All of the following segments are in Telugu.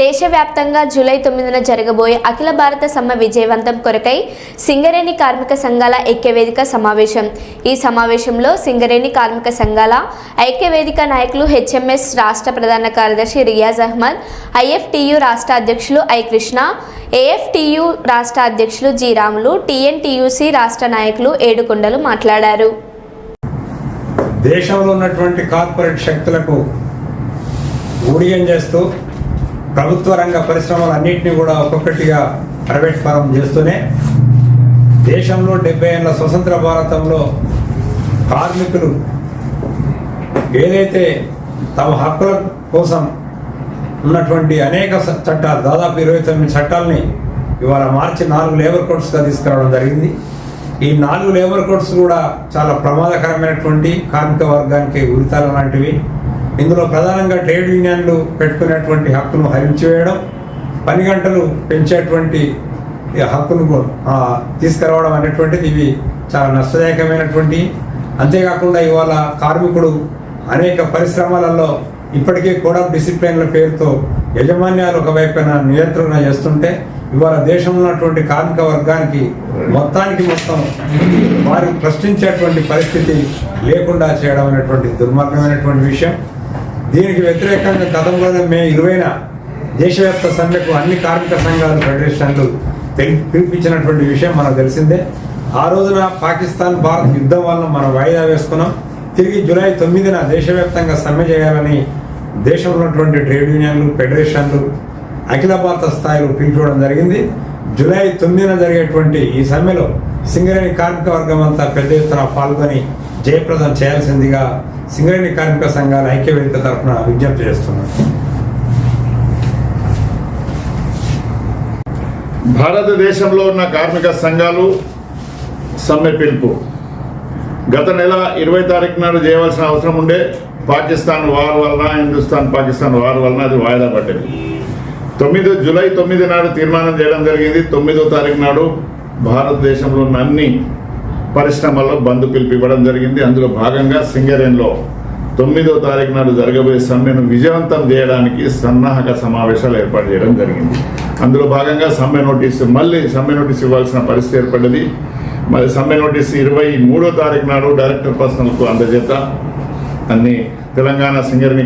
దేశవ్యాప్తంగా జూలై 9న జరగబోయే అఖిల భారత సమ్మె విజయవంతం కొరకై సింగరేణి కార్మిక సంఘాల ఐక్యవేదిక సమావేశం. ఈ సమావేశంలో సింగరేణి కార్మిక సంఘాల ఐక్యవేదిక నాయకులు హెచ్ఎంఎస్ రాష్ట్ర ప్రధాన కార్యదర్శి రియాజ్ అహ్మద్, ఐఎఫ్టియు రాష్ట్ర అధ్యక్షులు ఐ కృష్ణ, ఏఎఫ్టియు రాష్ట్ర అధ్యక్షులు జి రాములు, టిఎన్టీయూసీ రాష్ట్ర నాయకులు ఏడుకొండలు మాట్లాడారు. దేశంలో ఉన్నటువంటి కార్పొరేట్ శక్తులకు ఊడియం చేస్తూ ప్రభుత్వ రంగ పరిశ్రమలన్నింటినీ కూడా ఒక్కొక్కటిగా ప్రైవేట్ ఫారం చేస్తూనే దేశంలో 70 ఏళ్ల స్వతంత్ర భారతంలో కార్మికులు ఏదైతే తమ హక్కుల కోసం ఉన్నటువంటి అనేక చట్టాలు, దాదాపు 29 చట్టాలని ఇవాళ మార్చి 4 లేబర్ కోడ్స్గా తీసుకురావడం జరిగింది. ఈ 4 లేబర్ కోడ్స్ కూడా చాలా ప్రమాదకరమైనటువంటి కార్మిక వర్గానికి ఉరితాల లాంటివి. ఇందులో ప్రధానంగా ట్రేడ్ యూనియన్లు పెట్టుకునేటువంటి హక్కును హరించివేయడం, పని గంటలు పెంచేటువంటి హక్కును తీసుకురావడం అనేటువంటిది ఇవి చాలా నష్టదాయకమైనటువంటి. అంతేకాకుండా ఇవాళ కార్మికుడు అనేక పరిశ్రమలలో ఇప్పటికే కోడ్ ఆఫ్ డిసిప్లిన్ల పేరుతో యాజమాన్యాలు ఒకవైపున నియంత్రణ చేస్తుంటే ఇవాళ దేశంలో ఉన్నటువంటి కార్మిక వర్గానికి మొత్తం వారు ప్రశ్నించేటువంటి పరిస్థితి లేకుండా చేయడం అనేటువంటి దుర్మార్గమైనటువంటి విషయం. దీనికి వ్యతిరేకంగా గతంలోనే మే 20న దేశవ్యాప్త సమ్మెకు అన్ని కార్మిక సంఘాలు, ఫెడరేషన్లు పిలిపించినటువంటి విషయం మనకు తెలిసిందే. ఆ రోజున పాకిస్తాన్ భారత్ యుద్ధం వల్ల మనం వాయిదా వేసుకున్నాం. తిరిగి జూలై 9న దేశవ్యాప్తంగా సమ్మె చేయాలని దేశంలో ఉన్నటువంటి ట్రేడ్ యూనియన్లు, ఫెడరేషన్లు అఖిల భారత స్థాయిలో పిలిపించడం జరిగింది. జూలై 9న జరిగేటువంటి ఈ సమ్మెలో సింగరేణి కార్మిక వర్గం అంతా పెద్ద ఎత్తున పాల్గొని జయప్రదం చేయాల్సిందిగా సింగరేణి కార్మిక సంఘాల ఐక్యవేదిక తరఫున విజ్ఞప్తి చేస్తున్నారు. భారతదేశంలో ఉన్న కార్మిక సంఘాలు సమ్మె పిలుపు గత నెల 20 తారీఖు నాడు చేయవలసిన అవసరం ఉండే. పాకిస్తాన్ వార్ వలన, హిందుస్థాన్ పాకిస్తాన్ వార్ వలన అది వాయిదా పడ్డది. జూలై 9 నాడు తీర్మానం చేయడం జరిగింది. 9వ తారీఖు నాడు భారతదేశంలో ఉన్న అన్ని పరిశ్రమల్లో బంద్ పిలుపు ఇవ్వడం జరిగింది. అందులో భాగంగా సింగరేణిలో 9వ తారీఖు నాడు జరగబోయే సమ్మెను విజయవంతం చేయడానికి సన్నాహక సమావేశాలు ఏర్పాటు చేయడం జరిగింది. అందులో భాగంగా సమ్మె నోటీసు ఇవ్వాల్సిన పరిస్థితి ఏర్పడ్డది. మరి సమ్మె నోటీసు 23వ తారీఖు నాడు డైరెక్టర్ పర్సనల్కు అందజేత అన్ని తెలంగాణ సింగరేణి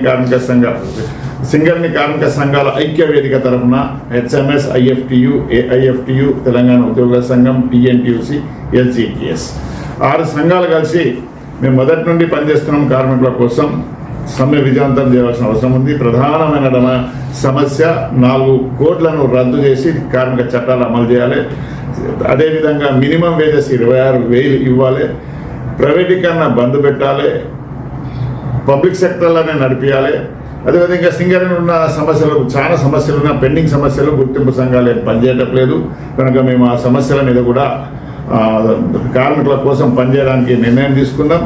కార్మిక సంఘాల ఐక్య వేదిక తరఫున హెచ్ఎంఎస్, ఐఎఫ్టియు, ఏఐఎఫ్టియు, తెలంగాణ ఉద్యోగుల సంఘం, టిఎన్టీయూసీ, ఎస్జిటిఎస్ 6 సంఘాలు కలిసి మేము మొదటి నుండి పనిచేస్తున్నాం. కార్మికుల కోసం సమ్మె విజయవంతం చేయాల్సిన అవసరం ఉంది. ప్రధానమైన సమస్య 4 కోడ్లను రద్దు చేసి కార్మిక చట్టాలు అమలు చేయాలి. అదేవిధంగా మినిమం వేజెస్ 26,000 ఇవ్వాలి. ప్రైవేటీకరణ బంద్ పెట్టాలి. పబ్లిక్ సెక్టర్లోనే నడిపించాలి. అదేవిధంగా సింగరేణి ఉన్న చాలా సమస్యలు ఉన్న పెండింగ్ సమస్యలు గుర్తింపు సంఘాలు ఏం పనిచేయట్లేదు కనుక మేము ఆ సమస్యల మీద కూడా కార్మికుల కోసం పనిచేయడానికి నిర్ణయం తీసుకున్నాం.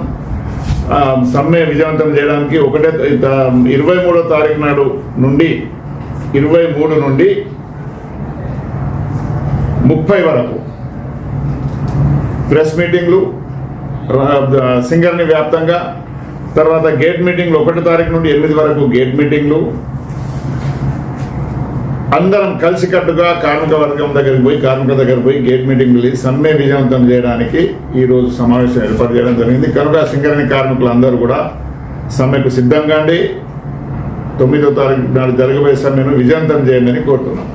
సమ్మె విజయవంతం చేయడానికి 23వ తారీఖు నాడు నుండి 23 నుండి 30 వరకు ప్రెస్ మీటింగ్లు సింగరేణి వ్యాప్తంగా, తర్వాత గేట్ మీటింగ్లు 1వ తారీఖు నుండి 8 వరకు గేట్ మీటింగ్లు. అందరం కలిసికట్టుగా కార్మికుల దగ్గరికి పోయి గేట్ మీటింగ్లు సమ్మె విజయవంతం చేయడానికి ఈరోజు సమావేశం ఏర్పాటు చేయడం జరిగింది. కనుక సింగరేణి కార్మికులు అందరూ కూడా సమ్మెకు సిద్ధంగా 9వ తారీఖు నాడు జరగబోయే సమ్మెను విజయవంతం చేయండి అని కోరుతున్నాం.